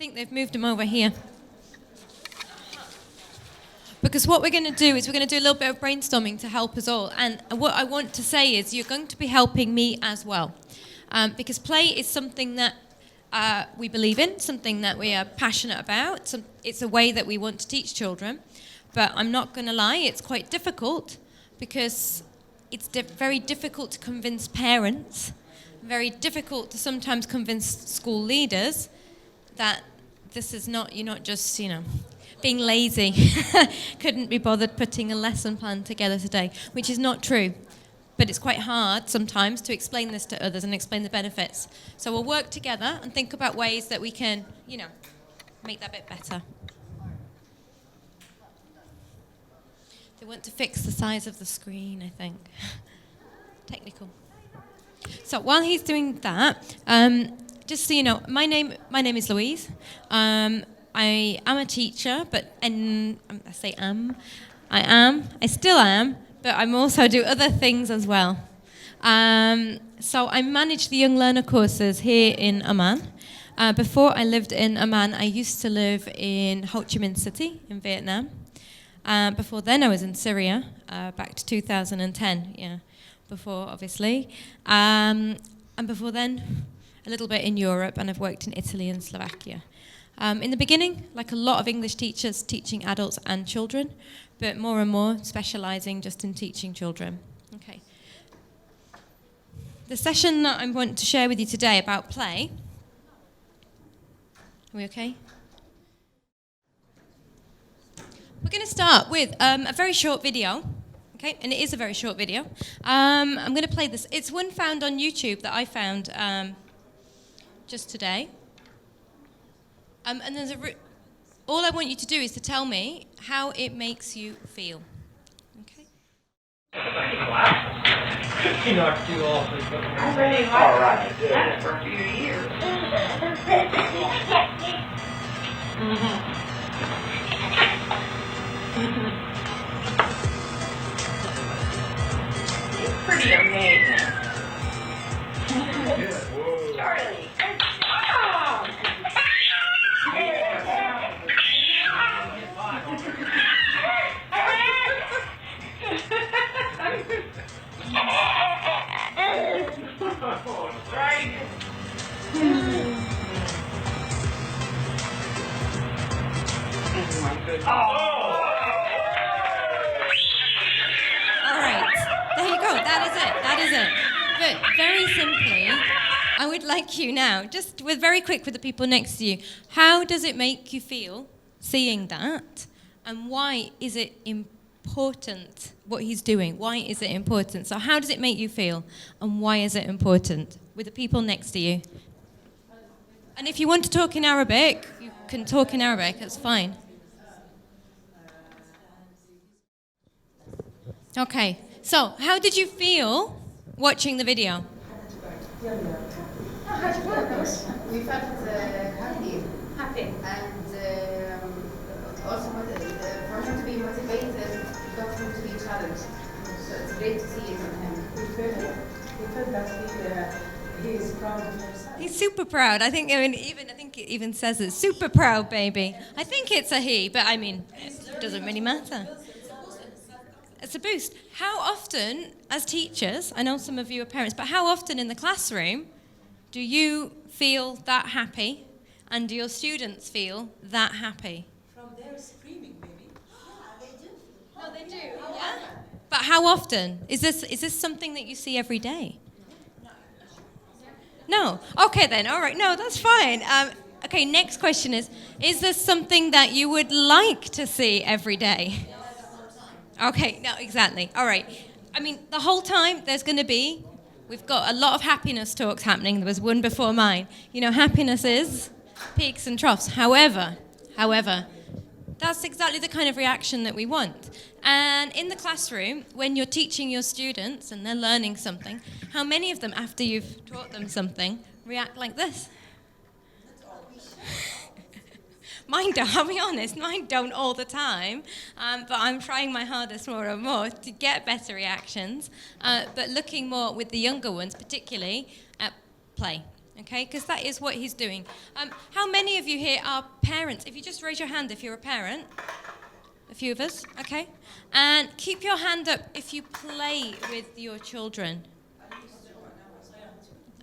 think they've moved them over here. Because what we're going to do is we're going to do a little bit of brainstorming to help us all. And what I want to say is you're going to be helping me as well. Because play is something that we believe in, something that we are passionate about. It's a way that we want to teach children. But I'm not going to lie, it's quite difficult because it's very difficult to convince parents, very difficult to sometimes convince school leaders that this is not, you're not just, being lazy, couldn't be bothered putting a lesson plan together today, which is not true. But it's quite hard sometimes to explain this to others and explain the benefits. So we'll work together and think about ways that we can, make that bit better. They want to fix the size of the screen, I think. Technical. So while he's doing that, just so you know, my name is Louise. I am a teacher, I still am, but I also do other things as well. So I manage the Young Learner courses here in Amman. Before I lived in Amman, I used to live in Ho Chi Minh City in Vietnam. Before then I was in Syria, back to 2010, before obviously. And before then, a little bit in Europe, and I've worked in Italy and Slovakia. In the beginning, like a lot of English teachers, teaching adults and children, but more and more specialising just in teaching children. Okay. The session that I want to share with you today about play. Are we okay? We're going to start with a very short video. Okay, and it is a very short video. I'm going to play this. It's one found on YouTube that I found just today. And there's all I want you to do is to tell me how it makes you feel. Okay? You knocked you off. I really like that for a few years. It's pretty amazing. Charlie, good job! Right. All right, there you go. That is it. But very simply, I would like you now, just very quick with the people next to you, how does it make you feel seeing that? And why is it important what he's doing? Why is it important? So how does it make you feel? And why is it important? With the people next to you. And if you want to talk in Arabic, you can talk in Arabic, that's fine. Okay, so how did you feel watching the video? We felt happy, and also for him to be motivated, got him to be challenged. So it's great to see it in him. We felt that he is proud of himself. He's super proud. I think it even says it. Super proud, baby. I think it's a he, but it doesn't really matter. It's a boost. How often, as teachers, I know some of you are parents, but how often in the classroom do you feel that happy, and do your students feel that happy? From their screaming, maybe. Yeah, they do. No, they do. Yeah. But how often? Is this something that you see every day? No. Okay then. All right. No, that's fine. Okay. Next question is this something that you would like to see every day? Okay, no, exactly. All right. The whole time we've got a lot of happiness talks happening. There was one before mine. Happiness is peaks and troughs. However, that's exactly the kind of reaction that we want. And in the classroom, when you're teaching your students and they're learning something, how many of them, after you've taught them something, react like this? Mine don't, I'll be honest, mine don't all the time, but I'm trying my hardest more and more to get better reactions, but looking more with the younger ones, particularly at play. Okay, because that is what he's doing. How many of you here are parents? If you just raise your hand if you're a parent. A few of us, okay. And keep your hand up if you play with your children.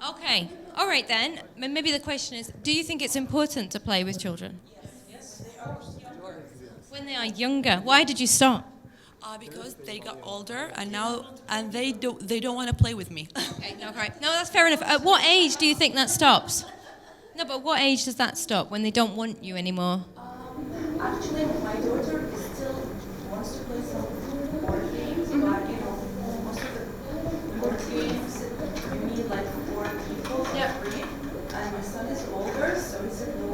Okay, all right then. Maybe the question is, do you think it's important to play with children? Yes. When they are younger. Why did you stop? Because they got older and they don't want to play with me. Okay, no, right. No, that's fair enough. At what age do you think that stops? No, but what age does that stop, when they don't want you anymore? Actually, my daughter is still wants to play some board games, but most of the board games you need like 4 people or 3. And my son is older, so he said, no,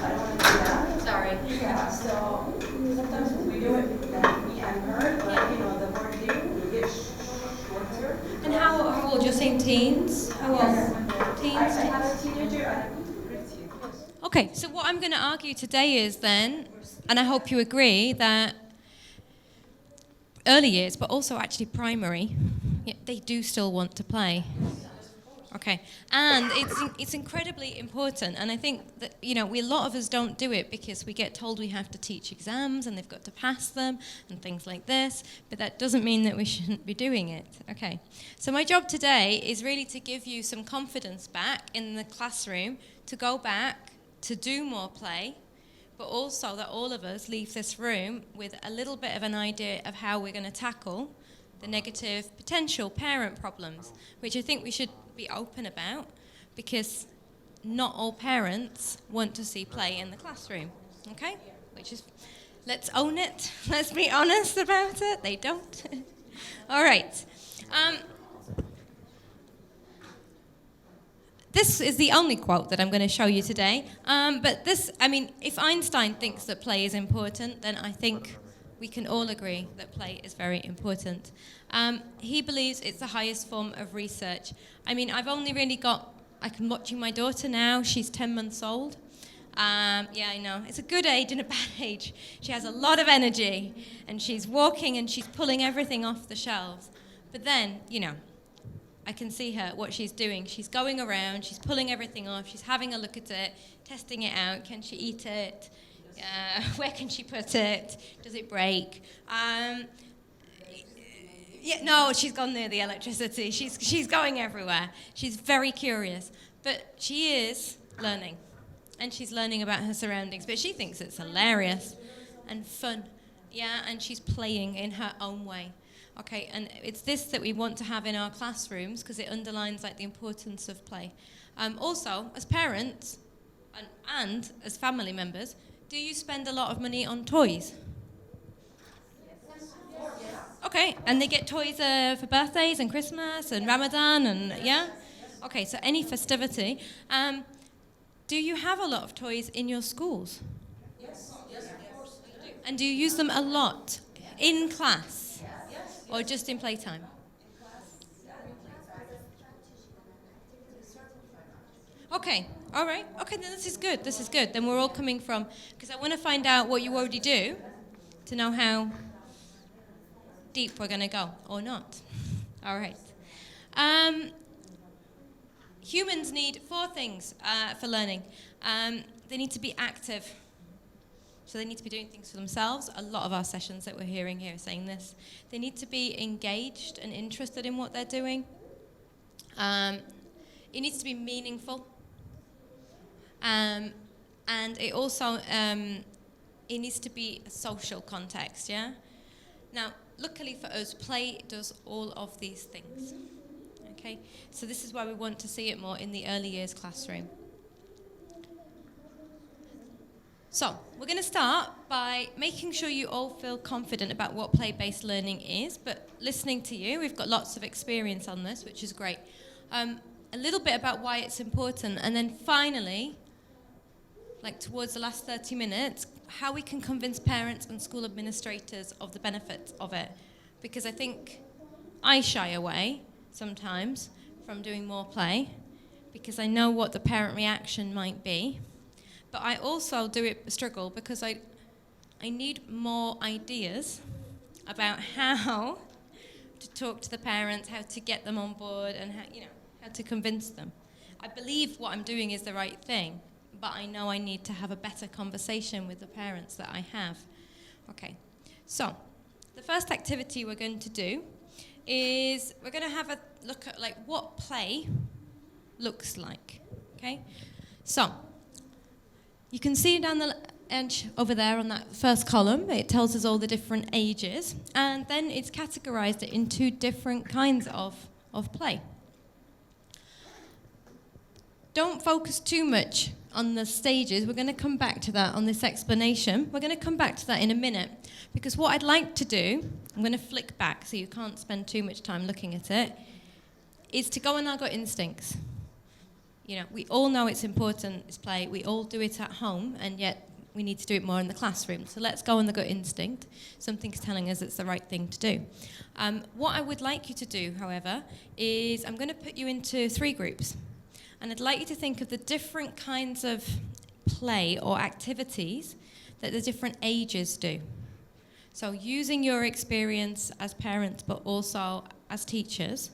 I don't want to do that. Sorry. Yeah, so sometimes we do it, me and her, but the board game will get shorter. And how old? You're saying teens? How old? I Teens? have a teenager and a preteen. Okay, so what I'm going to argue today is then, and I hope you agree, that early years, but also actually primary, they do still want to play. Okay, and it's incredibly important, and I think that a lot of us don't do it because we get told we have to teach exams and they've got to pass them and things like this, but that doesn't mean that we shouldn't be doing it. Okay, so my job today is really to give you some confidence back in the classroom to go back to do more play, but also that all of us leave this room with a little bit of an idea of how we're going to tackle the negative potential parent problems, which I think we should be open about, because not all parents want to see play in the classroom, okay? Let's own it. Let's be honest about it. They don't. All right. This is the only quote that I'm going to show you today. But if Einstein thinks that play is important, then I think we can all agree that play is very important. He believes it's the highest form of research. I've only really I'm watching my daughter now. She's 10 months old. Yeah, I know. It's a good age and a bad age. She has a lot of energy, and she's walking and she's pulling everything off the shelves. But then, I can see her, what she's doing. She's going around, she's pulling everything off, she's having a look at it, testing it out. Can she eat it? Where can she put it? Does it break? No, she's gone near the electricity. She's going everywhere. She's very curious. But she is learning. And she's learning about her surroundings. But she thinks it's hilarious and fun. Yeah, and she's playing in her own way. Okay, and it's this that we want to have in our classrooms, because it underlines the importance of play. Also, as parents and as family members, do you spend a lot of money on toys? Okay, and they get toys for birthdays and Christmas and Ramadan and yeah? Okay, so any festivity. Do you have a lot of toys in your schools? Yes, of course. And do you use them a lot in class? Or just in playtime? Okay, all right. Okay, then this is good. Then we're all coming from, because I want to find out what you already do to know how deep we're going to go, or not. All right. Humans need 4 things for learning. They need to be active. So they need to be doing things for themselves. A lot of our sessions that we're hearing here are saying this. They need to be engaged and interested in what they're doing. It needs to be meaningful. And it also, it needs to be a social context, yeah? Now, luckily for us, play does all of these things, okay? So this is why we want to see it more in the early years classroom. So, we're going to start by making sure you all feel confident about what play-based learning is, but listening to you, we've got lots of experience on this, which is great. A little bit about why it's important, and then finally, towards the last 30 minutes, how we can convince parents and school administrators of the benefits of it. Because I think I shy away sometimes from doing more play, because I know what the parent reaction might be. But I also struggle because I need more ideas about how to talk to the parents, how to get them on board, and how to convince them. I believe what I'm doing is the right thing, but I know I need to have a better conversation with the parents that I have. Okay, so the first activity we're going to do is we're going to have a look at like what play looks like. Okay, so you can see down the edge over there on that first column, it tells us all the different ages, and then it's categorized it into different kinds of play. Don't focus too much on the stages. We're going to come back to that on this explanation. We're going to come back to that in a minute, because what I'd like to do, I'm going to flick back so you can't spend too much time looking at it, is to go on our gut instincts. You know, we all know it's important, it's play. We all do it at home, and yet we need to do it more in the classroom. So let's go on the gut instinct. Something's telling us it's the right thing to do. What I would like you to do, however, is I'm going to put you into 3 groups. And I'd like you to think of the different kinds of play or activities that the different ages do. So using your experience as parents, but also as teachers,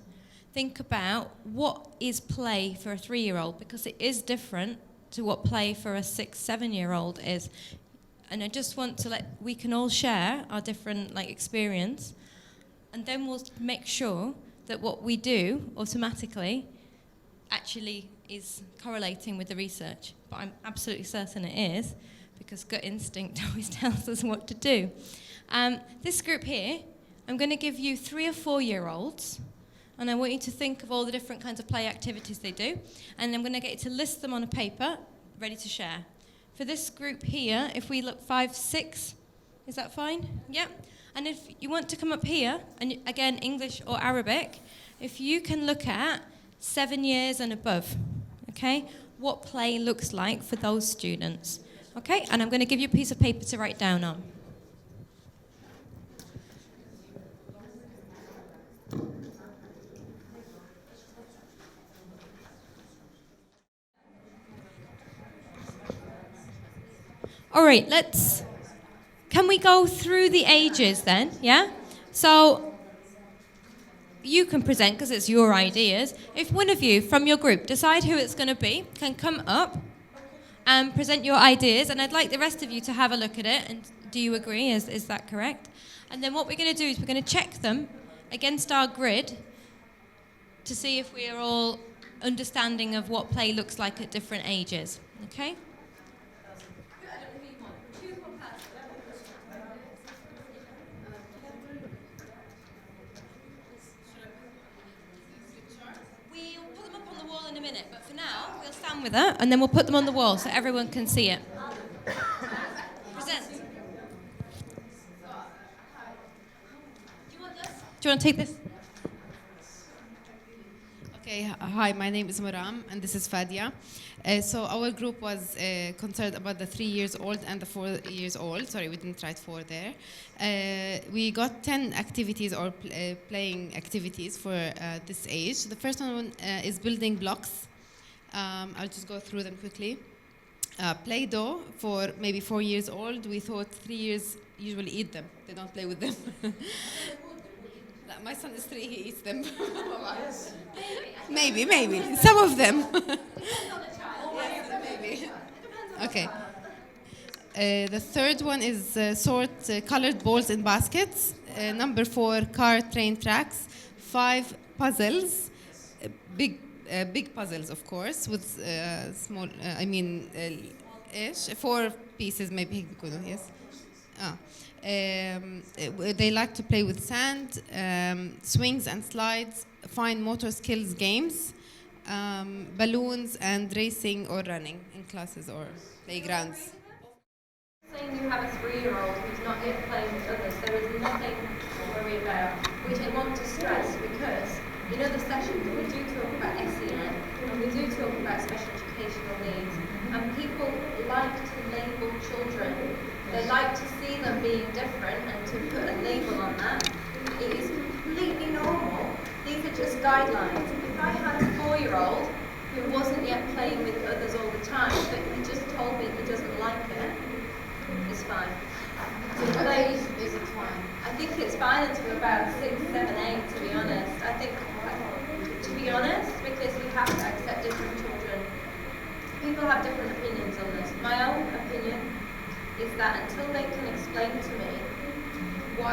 think about what is play for a 3-year-old, because it is different to what play for a 6, 7-year-old is. And I just want to we can all share our different experience, and then we'll make sure that what we do automatically actually is correlating with the research. But I'm absolutely certain it is, because gut instinct always tells us what to do. This group here, I'm going to give you 3 or 4-year-olds, and I want you to think of all the different kinds of play activities they do, and I'm going to get you to list them on a paper, ready to share. For this group here, if we look 5, 6, is that fine? Yep. And if you want to come up here, and again, English or Arabic, if you can look at 7 years and above, okay, what play looks like for those students. Okay, and I'm going to give you a piece of paper to write down on. All right, can we go through the ages then, yeah? So you can present, because it's your ideas. If one of you from your group, decide who it's going to be, can come up and present your ideas, and I'd like the rest of you to have a look at it, and do you agree? Is that correct? And then what we're going to do is we're going to check them against our grid to see if we are all understanding of what play looks like at different ages, okay? In a minute, but for now, we'll stand with it, and then we'll put them on the wall so everyone can see it. Present. Do you want this? Do you want to take this? Okay, hi, my name is Maram, and this is Fadia. So our group was concerned about the 3 years old and the 4 years old. Sorry, we didn't write 4 there. We got 10 activities or playing activities for this age. The first one is building blocks. I'll just go through them quickly. Play-Doh for maybe 4 years old. We thought 3 years usually eat them. They don't play with them. My son is 3, he eats them. maybe. Some of them. Yes, maybe. Okay. The third one is sort colored balls in baskets. Number 4, car train tracks. 5, puzzles. Big puzzles, of course, with small, ish. 4 pieces, maybe. Yes. They like to play with sand, swings and slides, fine motor skills games, balloons, and racing or running in classes or playgrounds. Saying you have a 3-year-old who's not yet playing with others, there is nothing to worry about, which I want to stress, because in other sessions we do talk about SEN and we do talk about special educational needs, and people like to label children. They like to see them being different and to put a label on that. It is completely normal. These are just guidelines. If I had a 4-year-old who wasn't yet playing with others all the time, but he just told me he doesn't like it, it's fine. Is it fine? I think it's fine until about 6, 7, 8, to be honest. I think, to be honest, because we have to accept different children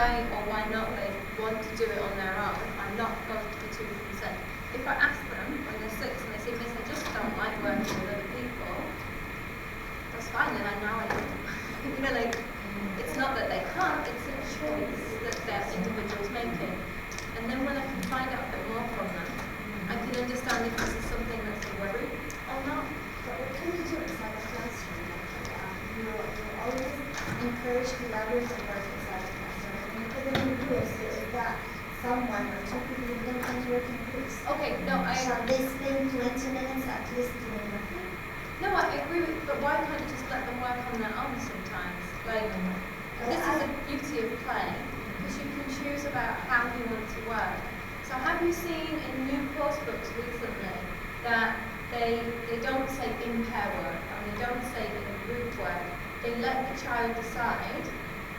why or why not they want to do it on their own are not going to be two different sets. If I ask them when they're 6 and they say, Miss, I just don't like working with other people, that's fine, they're like, now I do. You know, like, it's not that they can't, it's a choice that they're individuals making. And then when I can find out a bit more from them, I can understand if this is something that's a worry or not. But what can you do inside the classroom? You always encourage collaborative work inside the classroom. And you put them in groups so if that someone or two people who don't want to work in groups. Okay, no, Shall they spend 20 minutes at least doing nothing? No, I agree with, but why can't you just let them work on their own sometimes? Like, this is the beauty of play, because you can choose about how you want to work. So have you seen in new course books recently that they don't say in pair work and they don't say in group work? They let the child decide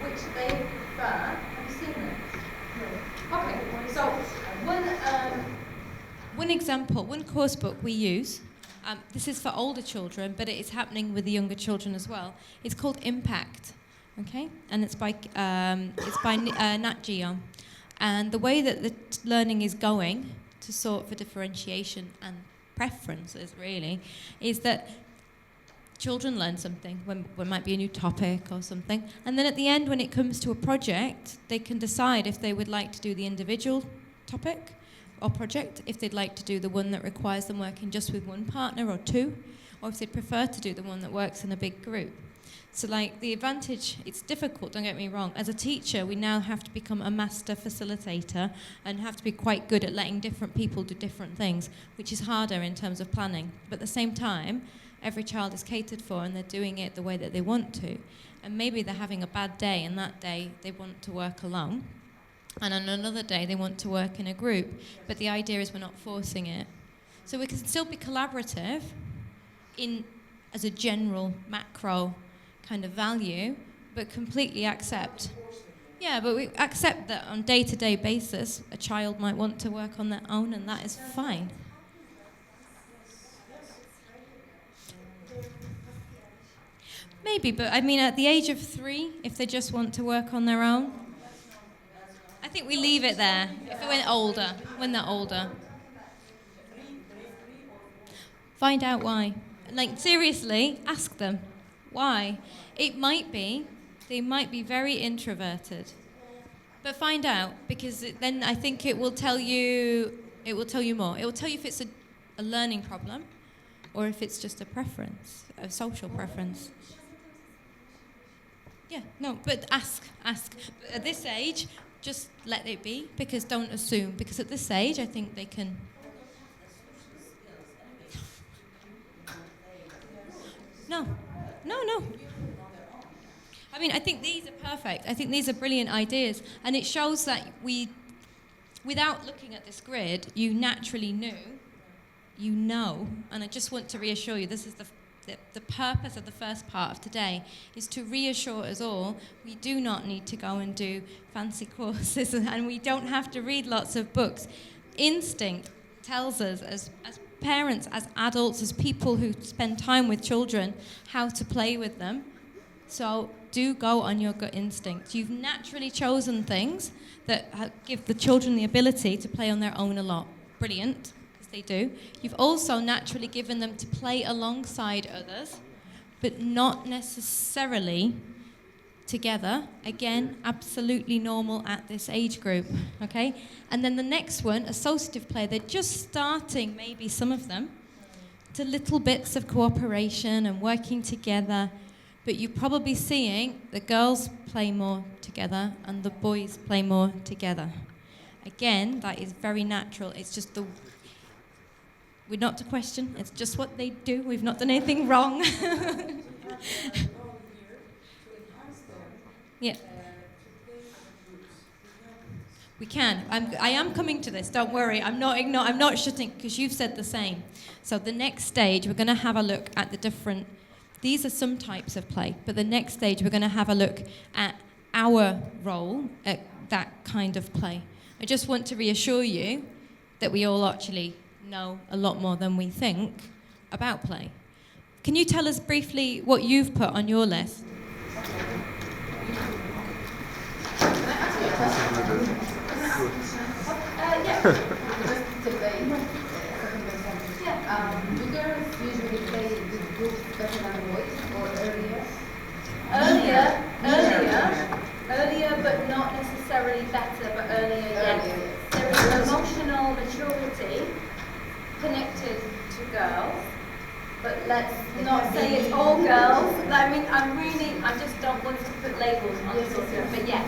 which they prefer. Have you seen this? No. Okay, so One example, one course book we use, this is for older children, but it is happening with the younger children as well. It's called Impact, okay? And it's by Nat Geo. And the way that the learning is going to sort for differentiation and preferences, really, is that children learn something when might be a new topic or something. And then at the end, when it comes to a project, they can decide if they would like to do the individual topic or project, if they'd like to do the one that requires them working just with one partner or two, or if they'd prefer to do the one that works in a big group. So like the advantage, it's difficult, don't get me wrong. As a teacher, we now have to become a master facilitator and have to be quite good at letting different people do different things, which is harder in terms of planning. But at the same time, every child is catered for and they're doing it the way that they want to. And maybe they're having a bad day and that day they want to work alone. And on another day they want to work in a group. But the idea is we're not forcing it. So we can still be collaborative as a general macro kind of value, but completely accept. Yeah, but we accept that on day-to-day basis, a child might want to work on their own, and that is fine. Maybe, but I mean, at the age of 3, if they just want to work on their own, I think we leave it there. If they went older, when they're older. Find out why. Like, seriously, ask them. Why? It might be, they might be very introverted. But find out, because then I think it will tell you more. It will tell you if it's a learning problem or if it's just a preference, a social preference. Yeah, no, but ask. But at this age, just let it be, because don't assume. Because at this age, I think they can... No. I mean, I think these are perfect. I think these are brilliant ideas. And it shows that without looking at this grid, you naturally know, and I just want to reassure you, this is the purpose of the first part of today, is to reassure us all we do not need to go and do fancy courses and we don't have to read lots of books. Instinct tells us as parents, as adults, as people who spend time with children, how to play with them. So do go on your gut instinct. You've naturally chosen things that give the children the ability to play on their own a lot. Brilliant, because they do. You've also naturally given them to play alongside others, but not necessarily together. Again, absolutely normal at this age group, okay? And then the next one, associative play, they're just starting, maybe some of them, to little bits of cooperation and working together, but you're probably seeing the girls play more together and the boys play more together. Again, that is very natural. It's just we're not to question, it's just what they do. We've not done anything wrong. Yeah. We can. I am coming to this. Don't worry. I'm not shutting, because you've said the same. So the next stage, we're going to have a look at the different. These are some types of play, but the next stage, we're going to have a look at our role at that kind of play. I just want to reassure you that we all actually know a lot more than we think about play. Can you tell us briefly what you've put on your list? Can I ask you Yeah. Just to play, do girls usually play with groups better than boys or earlier? Earlier, but not necessarily better, but earlier, yes. There is emotional maturity connected to girls, but let's not say it's all girls. I mean, I just don't want to put labels on children, but yes,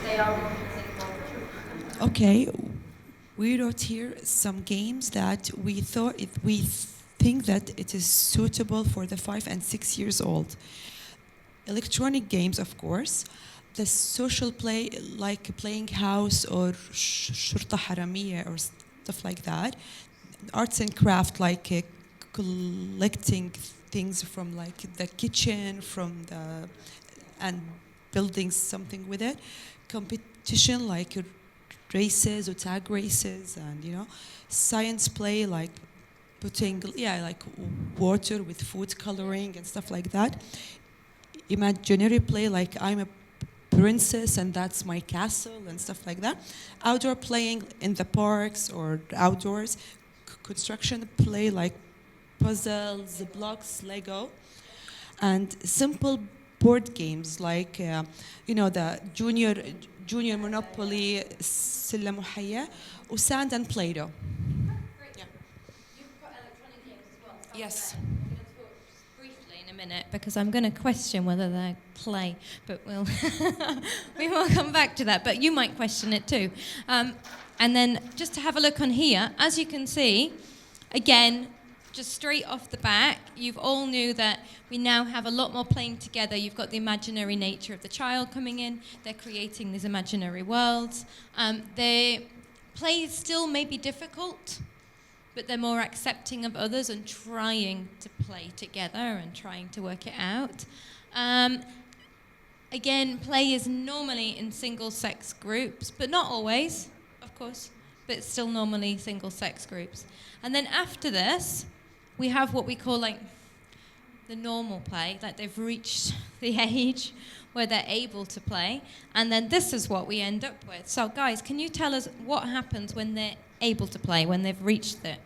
they are emotionally mature. Okay, we wrote here some games that we think that it is suitable for the 5 and 6 years old. Electronic games, of course. The social play, like playing house or shurta haramiya or stuff like that. Arts and craft, like collecting things from like the kitchen, from the and building something with it. Competition, like races or tag races, and science play, like putting like water with food coloring and stuff like that. Imaginary play, like I'm a princess and that's my castle and stuff like that. Outdoor playing in the parks or outdoors. Construction play, like puzzles, blocks, Lego. And simple board games like the junior Monopoly, سلم وحياة, Sand and Play-Doh. Yeah. You've got electronic games as well. So Yes. I'm going to talk just briefly in a minute because I'm going to question whether they're play, but we will come back to that. But you might question it too. And then just to have a look on here, as you can see, again, just straight off the back, you've all knew that we now have a lot more playing together. You've got the imaginary nature of the child coming in. They're creating these imaginary worlds. Their play still may be difficult, but they're more accepting of others and trying to play together and trying to work it out. Again, play is normally in single-sex groups, but not always, of course, but still normally single-sex groups. And then after this, we have what we call like the normal play, like they've reached the age where they're able to play. And then this is what we end up with. So guys, can you tell us what happens when they're able to play, when they've reached it?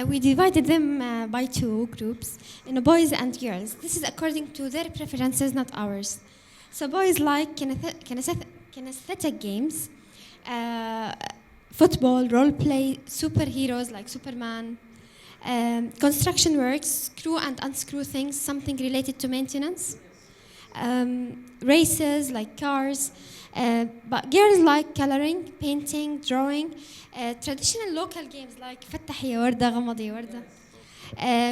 We divided them by two groups, boys and girls. This is according to their preferences, not ours. So boys like kinesthetic games, football, role play, superheroes like Superman, construction works, screw and unscrew things, something related to maintenance, races like cars, but girls like coloring, painting, drawing, traditional local games like فتح يا وردة غمض يا وردة,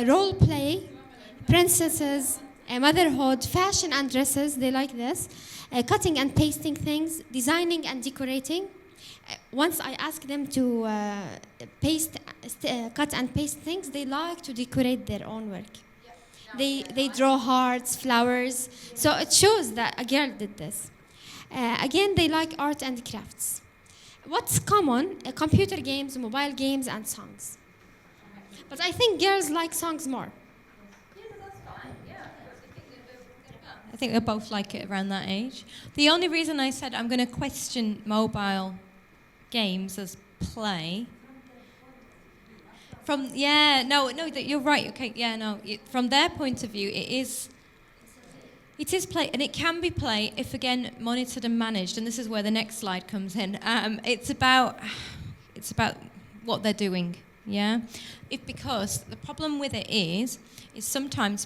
role play, princesses, motherhood, fashion and dresses, they like this, cutting and pasting things, designing and decorating. Once I ask them to cut and paste things, they like to decorate their own work. They draw hearts, flowers, so it shows that a girl did this. Again, they like art and crafts. What's common? Computer games, mobile games, and songs. But I think girls like songs more. I think they both like it around that age. The only reason I said I'm going to question mobile games as play. You're right. Okay, from their point of view, it is play, and it can be play if again monitored and managed. And this is where the next slide comes in. It's about what they're doing. Yeah, because the problem with it is sometimes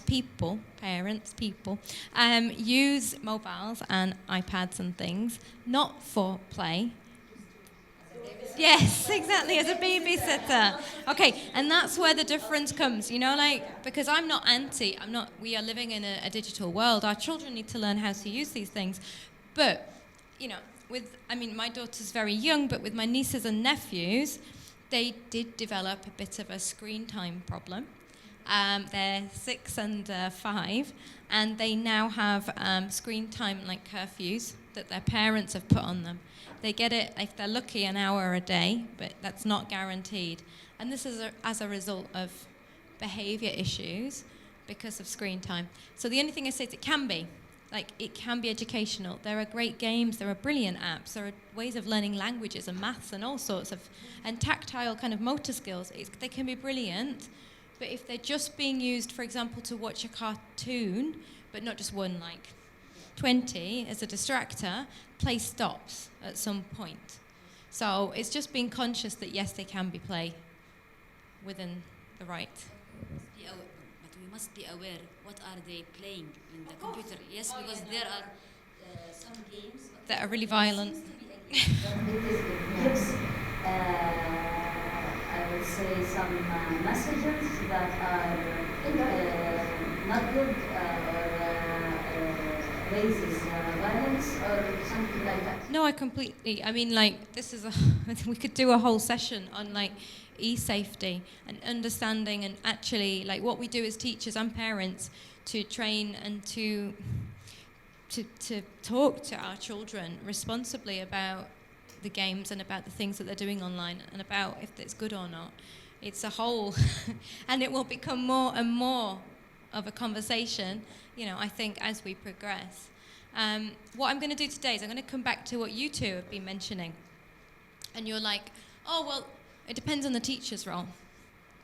parents use mobiles and iPads and things not for play. Yes, exactly, as a babysitter. Okay, and that's where the difference comes, because we are living in a digital world. Our children need to learn how to use these things. But, my daughter's very young, but with my nieces and nephews, they did develop a bit of a screen time problem. They're 6 and 5, and they now have screen time like curfews that their parents have put on them. They get it, if they're lucky, an hour a day, but that's not guaranteed. And this is as a result of behaviour issues because of screen time. So the only thing I say is it can be. Like, it can be educational. There are great games, there are brilliant apps, there are ways of learning languages and maths and all sorts of, and tactile kind of motor skills. They can be brilliant, but if they're just being used, for example, to watch a cartoon, but not just one, like 20 as a distractor, play stops at some point. So it's just being conscious that yes, they can be play within the right. But we must be aware, what are they playing in the computer? Yes, because there are some games That are really violent. It gives, I would say, some messages that are not good or raises violence or something like that. No, I completely. I mean, like, this is a. We could do a whole session on like e-safety and understanding, and actually, like, what we do as teachers and parents to train and to talk to our children responsibly about the games and about the things that they're doing online and about if it's good or not. It's a whole, and it will become more and more of a conversation, you know, I think, as we progress. What I'm going to do today is I'm going to come back to what you two have been mentioning. And you're like, oh, well, it depends on the teacher's role.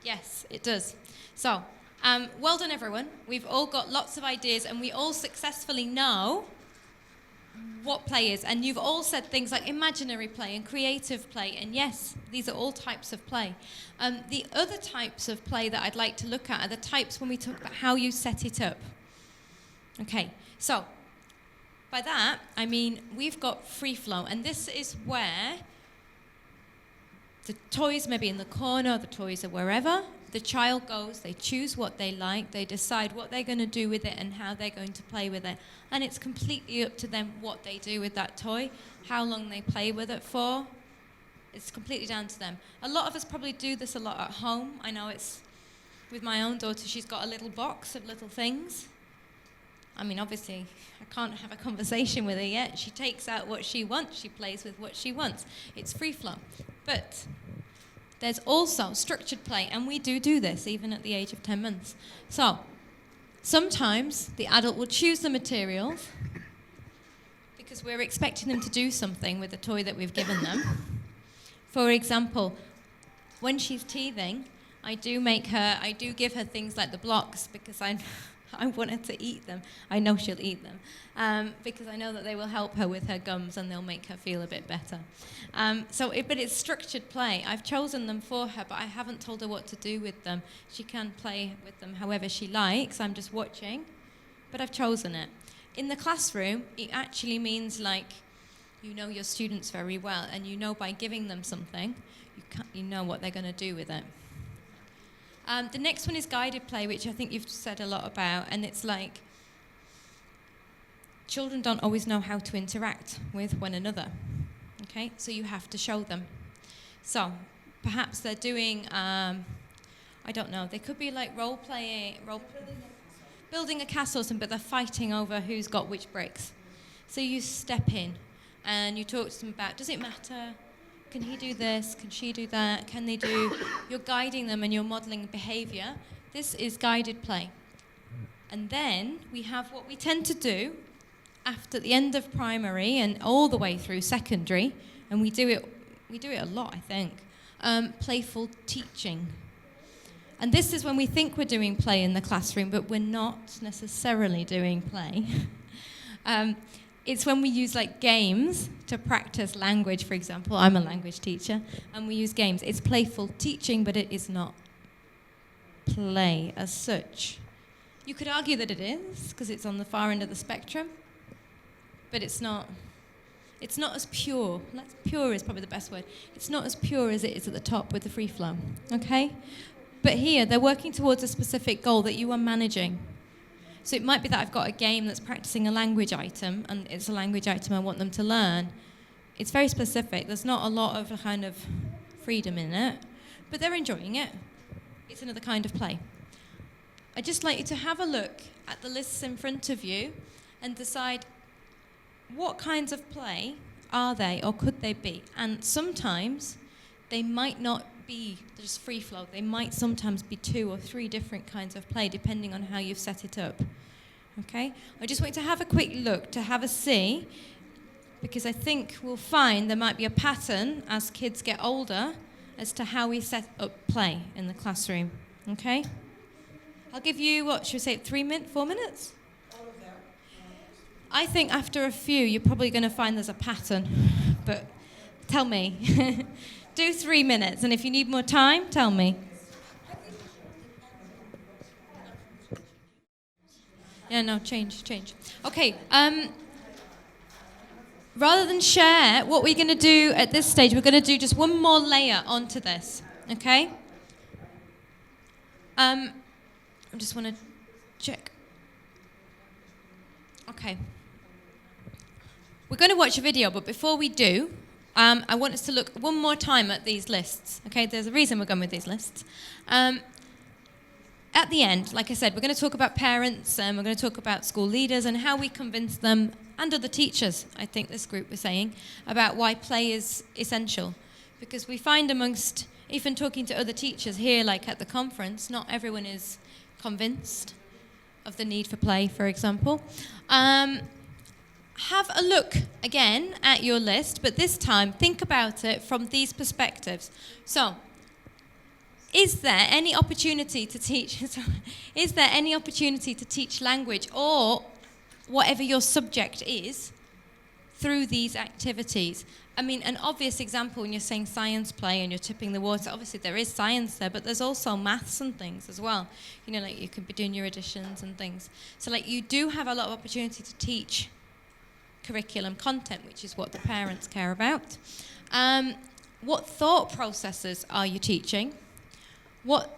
Yes, it does. So, well done, everyone. We've all got lots of ideas, and we all successfully know what play is. And you've all said things like imaginary play and creative play. And yes, these are all types of play. The other types of play that I'd like to look at are the types when we talk about how you set it up. Okay, so by that, I mean we've got free flow. And this is where the toys may be in the corner, the toys are wherever. The child goes, they choose what they like, they decide what they're going to do with it and how they're going to play with it. And it's completely up to them what they do with that toy, how long they play with it for. It's completely down to them. A lot of us probably do this a lot at home. I know it's with my own daughter, she's got a little box of little things. I mean, obviously, I can't have a conversation with her yet. She takes out what she wants, she plays with what she wants. It's free flow. But there's also structured play, and we do this even at the age of 10 months. So sometimes the adult will choose the materials because we're expecting them to do something with the toy that we've given them. For example, when she's teething, I do give her things like the blocks because I want her to eat them. I know she'll eat them because I know that they will help her with her gums and they'll make her feel a bit better. But it's structured play. I've chosen them for her, but I haven't told her what to do with them. She can play with them however she likes. I'm just watching, but I've chosen it. In the classroom, it actually means like you know your students very well, and you know by giving them something, you know what they're going to do with it. The next one is guided play, which I think you've said a lot about, and it's like children don't always know how to interact with one another, okay? So you have to show them. So perhaps they're doing, I don't know, they could be like building a castle or something, but they're fighting over who's got which bricks. So you step in and you talk to them about, does it matter? Can he do this? Can she do that? Can they do? You're guiding them and you're modeling behavior. This is guided play. And then we have what we tend to do after the end of primary and all the way through secondary, and we do it a lot, I think, playful teaching. And this is when we think we're doing play in the classroom, but we're not necessarily doing play. It's when we use like games to practice language, for example. I'm a language teacher, and we use games. It's playful teaching, but it is not play as such. You could argue that it is, because it's on the far end of the spectrum, but it's not as pure. Pure is probably the best word. It's not as pure as it is at the top with the free flow, okay? But here, they're working towards a specific goal that you are managing. So it might be that I've got a game that's practicing a language item, and it's a language item I want them to learn. It's very specific. There's not a lot of kind of freedom in it, but they're enjoying it. It's another kind of play. I'd just like you to have a look at the lists in front of you and decide what kinds of play are they or could they be. And sometimes they might not be just free flow. They might sometimes be 2 or 3 different kinds of play depending on how you've set it up. Okay? I just want you to have a quick look, to have a see, because I think we'll find there might be a pattern as kids get older as to how we set up play in the classroom. Okay? I'll give you, what, should we say 4 minutes? I think after a few, you're probably going to find there's a pattern. But tell me. Do 3 minutes, and if you need more time, tell me. Yeah, no, change. Okay, rather than share, what we're going to do at this stage, we're going to do just one more layer onto this, okay? I just want to check. Okay. We're going to watch a video, but before we do, I want us to look one more time at these lists. Okay, there's a reason we're going with these lists. At the end, like I said, we're going to talk about parents, and we're going to talk about school leaders and how we convince them, and other teachers, I think this group was saying, about why play is essential. Because we find amongst, even talking to other teachers here, like at the conference, not everyone is convinced of the need for play, for example. Have a look again at your list, but this time think about it from these perspectives. So, is there any opportunity to teach? Is there any opportunity to teach language or whatever your subject is through these activities? I mean, an obvious example when you're saying science play and you're tipping the water, obviously there is science there, but there's also maths and things as well. You know, like you could be doing your additions and things. So, like, you do have a lot of opportunity to teach curriculum content, which is what the parents care about. What thought processes are you teaching? What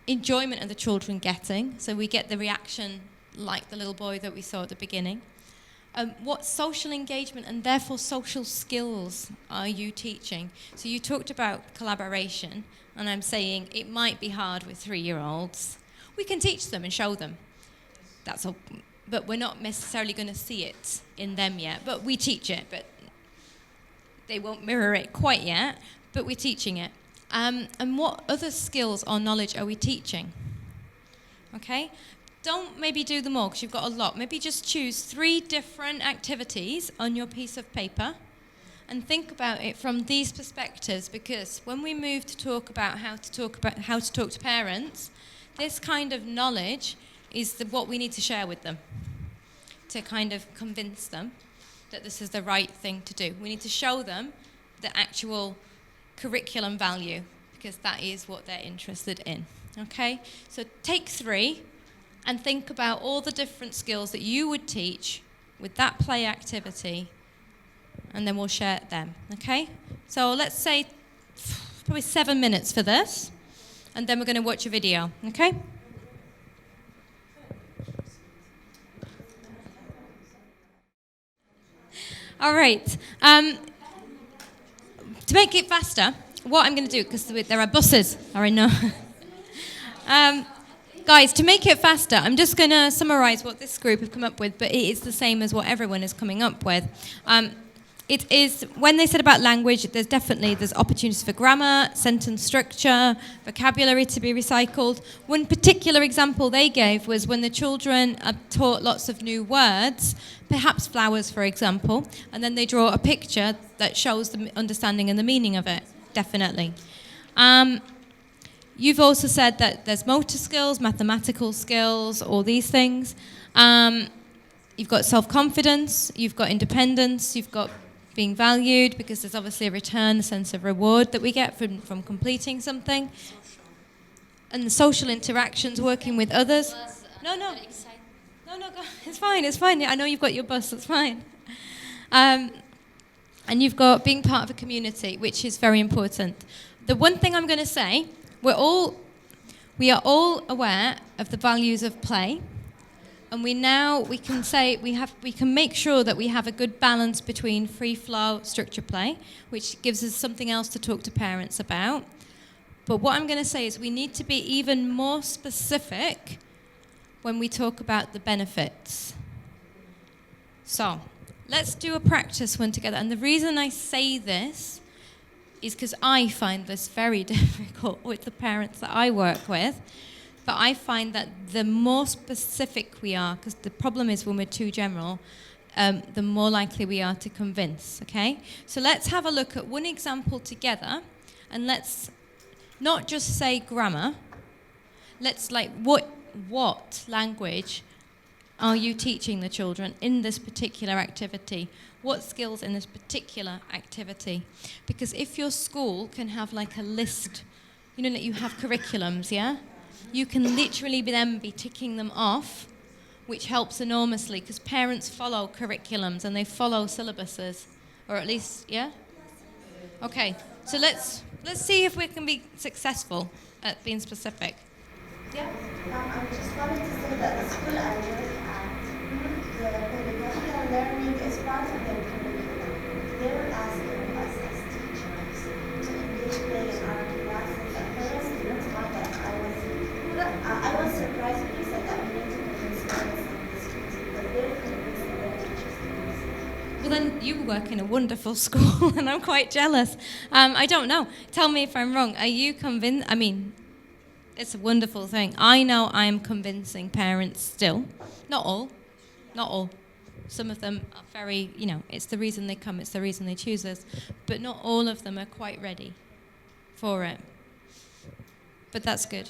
enjoyment are the children getting? So we get the reaction like the little boy that we saw at the beginning. What social engagement and therefore social skills are you teaching? So you talked about collaboration, and I'm saying it might be hard with 3-year-olds. We can teach them and show them. That's all. But we're not necessarily going to see it in them yet. But we teach it, but they won't mirror it quite yet, but we're teaching it. And what other skills or knowledge are we teaching? Okay? Don't maybe do them all, because you've got a lot. Maybe just choose 3 different activities on your piece of paper and think about it from these perspectives, because when we move to talk about how to talk to parents, this kind of knowledge is what we need to share with them to kind of convince them that this is the right thing to do. We need to show them the actual curriculum value, because that is what they're interested in. Okay? So take 3 and think about all the different skills that you would teach with that play activity, and then we'll share them. Okay? So let's say probably 7 minutes for this, and then we're going to watch a video. Okay? All right. To make it faster, what I'm going to do, because there are buses, I know. Guys, to make it faster, I'm just going to summarize what this group have come up with, but it is the same as what everyone is coming up with. It is, when they said about language, there's opportunities for grammar, sentence structure, vocabulary to be recycled. One particular example they gave was when the children are taught lots of new words, perhaps flowers, for example, and then they draw a picture that shows the understanding and the meaning of it, definitely. You've also said that there's motor skills, mathematical skills, all these things. You've got self-confidence, you've got independence, you've got being valued, because there's obviously a return, a sense of reward that we get from completing something. And the social interactions, working with others. No, it's fine. Yeah, I know you've got your bus, it's fine. And you've got being part of a community, which is very important. The one thing I'm going to say, we are all aware of the values of play. And we can make sure that we have a good balance between free flow, structure play, which gives us something else to talk to parents about. But what I'm going to say is we need to be even more specific when we talk about the benefits. So let's do a practice one together. And the reason I say this is because I find this very difficult with the parents that I work with. But I find that the more specific we are, because the problem is when we're too general, the more likely we are to convince, okay? So let's have a look at one example together, and let's not just say grammar. Let's what language are you teaching the children in this particular activity? What skills in this particular activity? Because if your school can have like a list, you know that you have curriculums, yeah? You can literally then be ticking them off, which helps enormously because parents follow curriculums and they follow syllabuses, or at least, yeah? Okay, so let's see if we can be successful at being specific. Yeah? I just wanted to say that the school I work at, the pedagogical learning is part of their curriculum. They were asking us as teachers to engage play in our classes, and parents didn't mind that. I was surprised when you said that we need to convince parents and the students because they're convincing their teachers to do so. Well, then you work in a wonderful school, and I'm quite jealous. I don't know. Tell me if I'm wrong. Are you convinced? I mean, it's a wonderful thing. I know I am convincing parents still. Not all. Not all. Some of them are very, it's the reason they come, it's the reason they choose us. But not all of them are quite ready for it. But that's good.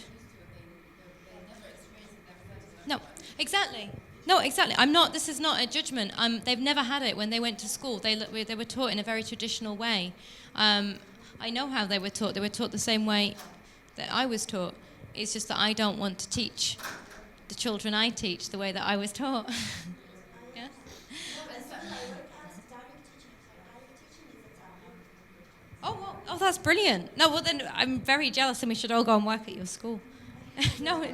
No, exactly. No, exactly. This is not a judgment. They've never had it when they went to school. They were taught in a very traditional way. I know how they were taught. They were taught the same way that I was taught. It's just that I don't want to teach the children I teach the way that I was taught. Yeah? Oh, that's brilliant. No, well then I'm very jealous and we should all go and work at your school. No,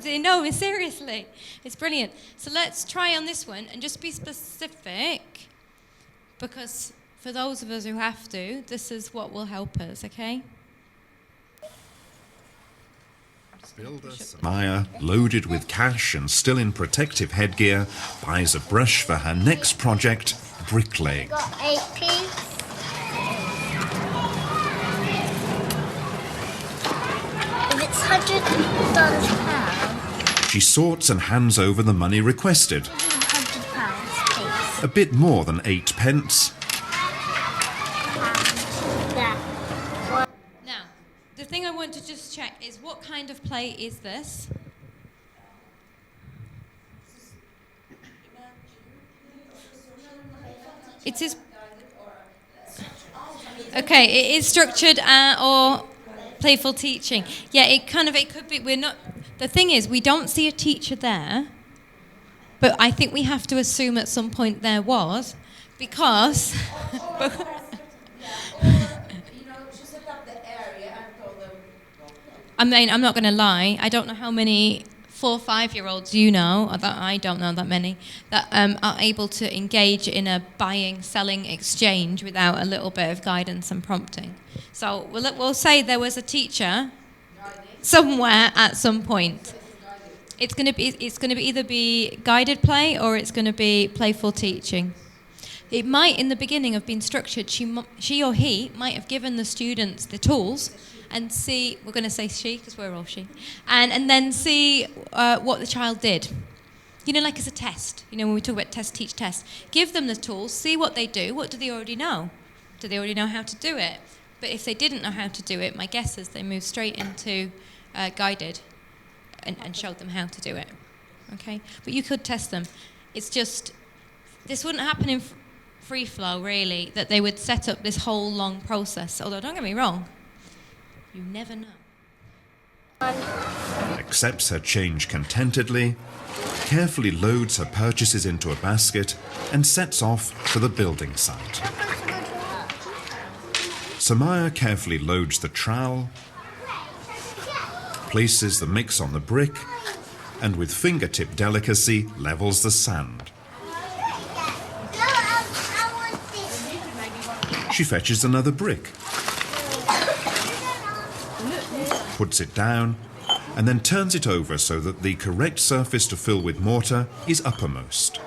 seriously. It's brilliant. So let's try on this one and just be specific because for those of us who have to, this is what will help us, okay? Builder Samaya, loaded with cash and still in protective headgear, buys a brush for her next project, bricklaying. Got 8p. If it's £100 She sorts and hands over the money requested. £100, please. A bit more than 8 pence. Now, the thing I want to just check is what kind of play is this? It is. Okay, it is structured or playful teaching. Yeah, it could be. We're not. The thing is, we don't see a teacher there, but I think we have to assume at some point there was, because. I mean, I'm not going to lie. I don't know how many 4 or 5-year-olds you know, I don't know that many, that are able to engage in a buying, selling exchange without a little bit of guidance and prompting. So we'll say there was a teacher somewhere at some point. It's going to be either be guided play or it's going to be playful teaching. It might, in the beginning, have been structured. She or he might have given the students the tools and see, we're going to say she because we're all she, and then see what the child did. Like as a test, when we talk about test, teach, test. Give them the tools, see what they do. What do they already know? Do they already know how to do it? But if they didn't know how to do it, my guess is they moved straight into guided and showed them how to do it. Okay? But you could test them. It's just, this wouldn't happen in free flow, really, that they would set up this whole long process. Although, don't get me wrong, you never know. Accepts her change contentedly, carefully loads her purchases into a basket, and sets off for the building site. Samaya carefully loads the trowel, places the mix on the brick, and with fingertip delicacy levels the sand. She fetches another brick, puts it down, and then turns it over so that the correct surface to fill with mortar is uppermost.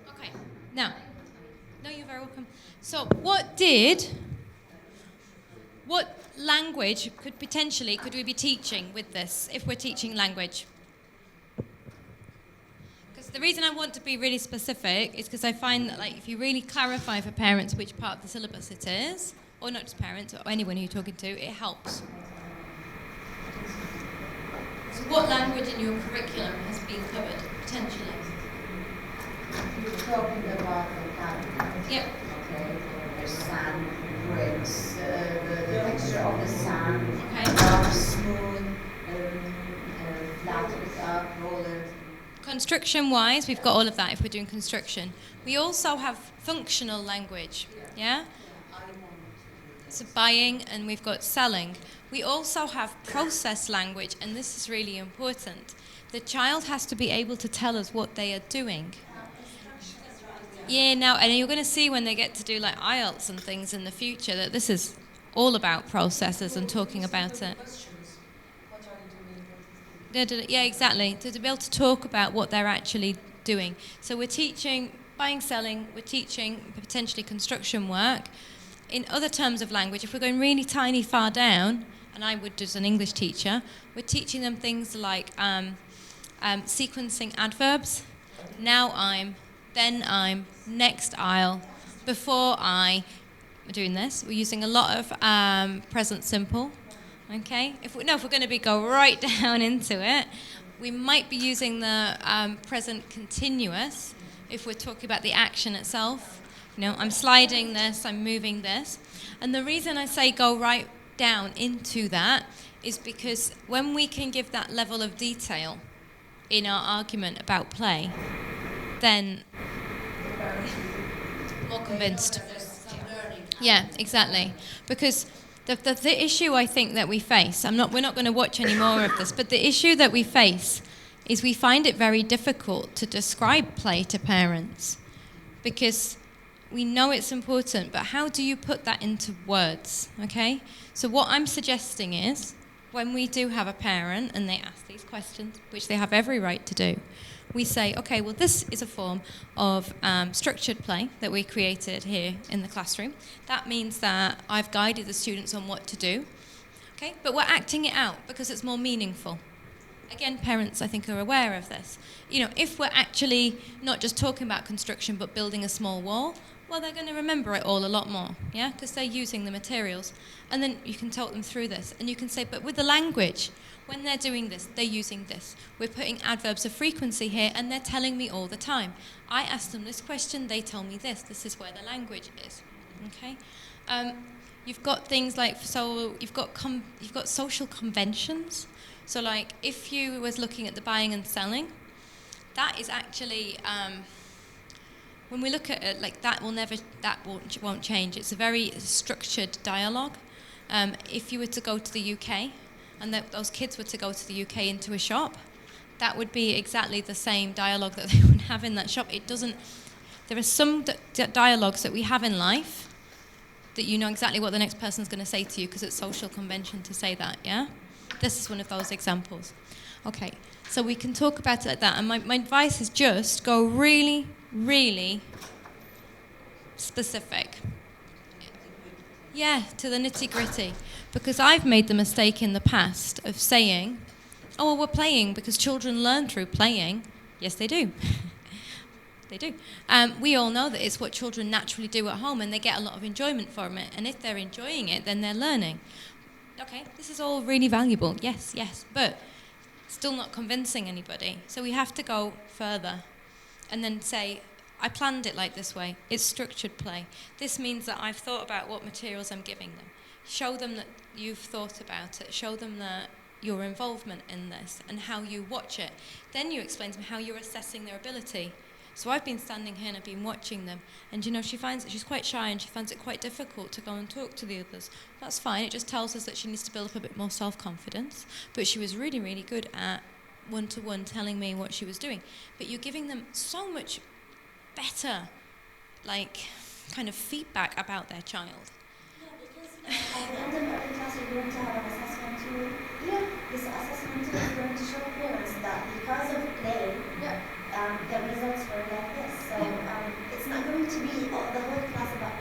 Okay, now, no, you're very welcome. welcome. So what language could we be teaching with this if we're teaching language? Because the reason I want to be really specific is because I find that, like, if you really clarify for parents which part of the syllabus it is, or not just parents, or anyone who you're talking to, it helps. So what language in your curriculum has been covered, potentially? You're talking about vocabulary. Yep. Okay. There's sand, bricks, the texture of the sand, Okay. rough, smooth, flat it up, roller. Construction-wise, we've got all of that if we're doing construction. We also have functional language, yeah? So buying, and we've got selling. We also have process language, and this is really important. The child has to be able to tell us what they are doing. Yeah, now, and you're going to see when they get to do like IELTS and things in the future that this is all about processes and talking about it. Yeah, exactly. To be able to talk about what they're actually doing. So we're teaching buying, selling, we're teaching potentially construction work. In other terms of language, if we're going really tiny far down, and I would as an English teacher, we're teaching them things like sequencing adverbs. Now I'm, then I'm, next I'll, before I. We're doing this. We're using a lot of present simple. Okay. If we're going to go right down into it, we might be using the present continuous if we're talking about the action itself. You know, I'm sliding this, I'm moving this. And the reason I say go right down into that is because when we can give that level of detail in our argument about play, then more convinced. Yeah, exactly. Because the issue I think that we face, we're not going to watch any more of this, but the issue that we face is we find it very difficult to describe play to parents because we know it's important, but how do you put that into words, okay? So what I'm suggesting is when we do have a parent and they ask these questions, which they have every right to do, we say, okay, well, this is a form of structured play that we created here in the classroom. That means that I've guided the students on what to do, okay? But we're acting it out because it's more meaningful. Again, parents, I think, are aware of this. You know, if we're actually not just talking about construction but building a small wall, well, they're going to remember it all a lot more, yeah? Because they're using the materials. And then you can talk them through this. And you can say, but with the language, when they're doing this, they're using this. We're putting adverbs of frequency here, and they're telling me all the time. I ask them this question, they tell me this. This is where the language is, okay? You've got things like, so you've got social conventions. So like, if you was looking at the buying and selling, that is actually... when we look at it, like that won't change. It's a very structured dialogue. If you were to go to the UK, and those kids were to go to the UK into a shop, that would be exactly the same dialogue that they would have in that shop. It doesn't. There are some dialogues that we have in life that you know exactly what the next person's going to say to you because it's social convention to say that. Yeah, this is one of those examples. Okay, so we can talk about it like that. And my advice is just go really, really specific. Yeah, to the nitty-gritty. Because I've made the mistake in the past of saying, oh, well, we're playing because children learn through playing. Yes, they do. They do. We all know that it's what children naturally do at home and they get a lot of enjoyment from it. And if they're enjoying it, then they're learning. Okay, this is all really valuable. Yes, yes. But still not convincing anybody. So we have to go further and then say, I planned it like this way. It's structured play. This means that I've thought about what materials I'm giving them. Show them that you've thought about it. Show them that your involvement in this and how you watch it. Then you explain to them how you're assessing their ability. So I've been standing here and I've been watching them. And, you know, she finds that she's quite shy and she finds it quite difficult to go and talk to the others. That's fine. It just tells us that she needs to build up a bit more self-confidence. But she was really, really good at one-to-one telling me what she was doing. But you're giving them so much better, like, kind of feedback about their child. At the end of every class, you're going to have an assessment tool. Yeah. This assessment tool is going to show parents that because of play, the results were like this. So it's not going to be the whole class about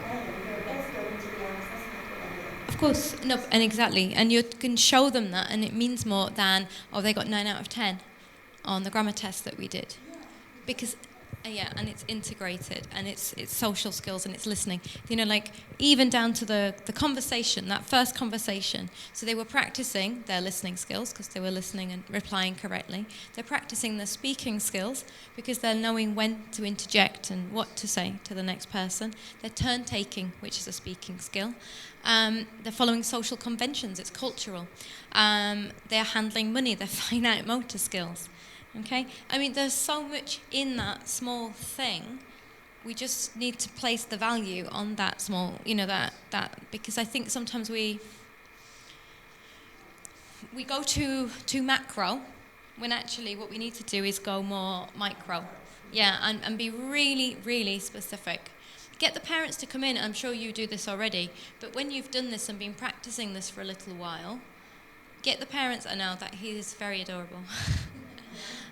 Of course, no, and exactly, and you can show them that, and it means more than, oh, they got 9 out of 10 on the grammar test that we did, because yeah, and it's integrated, and it's social skills, and it's listening. You know, like even down to the conversation, that first conversation. So they were practicing their listening skills because they were listening and replying correctly. They're practicing their speaking skills because they're knowing when to interject and what to say to the next person. They're turn taking, which is a speaking skill. They're following social conventions. It's cultural. They're handling money. They're finite motor skills. Okay, I mean, there's so much in that small thing. We just need to place the value on that small, you know, that because I think sometimes we go too macro, when actually what we need to do is go more micro. Yeah, and be really, really specific. Get the parents to come in. I'm sure you do this already, but when you've done this and been practicing this for a little while, get the parents. I know that he is very adorable.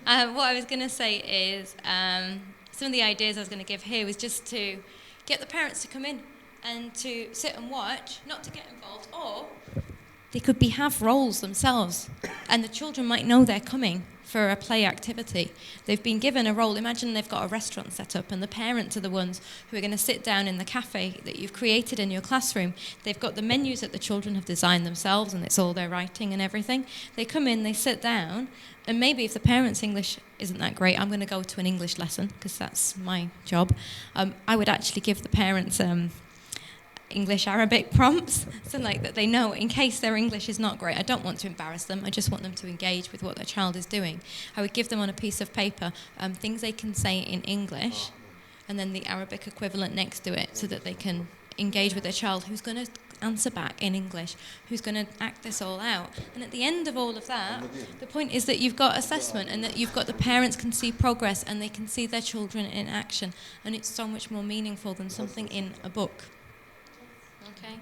What I was going to say is some of the ideas I was going to give here was just to get the parents to come in and to sit and watch, not to get involved, or they could have roles themselves, and the children might know they're coming for a play activity. They've been given a role. Imagine they've got a restaurant set up and the parents are the ones who are going to sit down in the cafe that you've created in your classroom. They've got the menus that the children have designed themselves, and it's all their writing and everything. They come in, they sit down, and maybe if the parents' English isn't that great, I'm going to go to an English lesson because that's my job. I would actually give the parents English Arabic prompts, so like that they know in case their English is not great. I don't want to embarrass them. I just want them to engage with what their child is doing. I would give them on a piece of paper things they can say in English, and then the Arabic equivalent next to it, so that they can engage with their child who's going to answer back in English, who's going to act this all out. And at the end of all of that, the point is that you've got assessment, and that you've got the parents can see progress and they can see their children in action, and it's so much more meaningful than something in a book. Okay,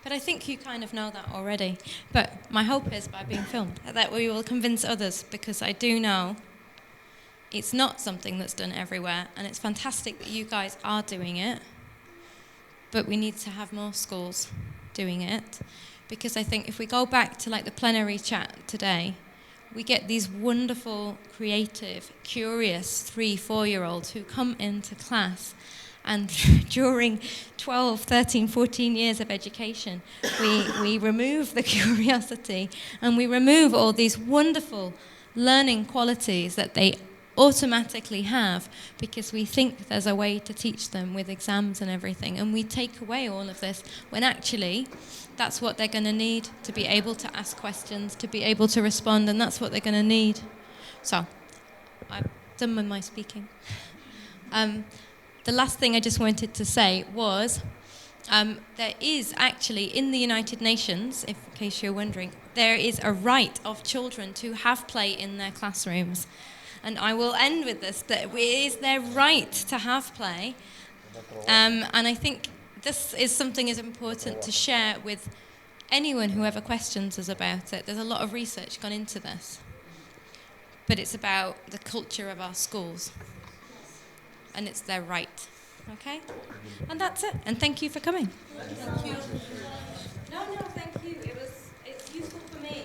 but I think you kind of know that already. But my hope is, by being filmed, that we will convince others, because I do know it's not something that's done everywhere, and it's fantastic that you guys are doing it, but we need to have more schools doing it, because I think if we go back to like the plenary chat today, we get these wonderful, creative, curious 3-4-year-olds who come into class. And during 12, 13, 14 years of education, we remove the curiosity, and we remove all these wonderful learning qualities that they automatically have, because we think there's a way to teach them with exams and everything. And we take away all of this when actually that's what they're going to need to be able to ask questions, to be able to respond, and that's what they're going to need. So I'm done with my speaking. The last thing I just wanted to say was there is actually in the United Nations, in case you're wondering, there is a right of children to have play in their classrooms. And I will end with this, that it is their right to have play. And I think this is something is important to share with anyone who ever questions us about it. There's a lot of research gone into this. But it's about the culture of our schools. And it's their right, okay? And that's it. And thank you for coming. Thank you. No, thank you. It's useful for me.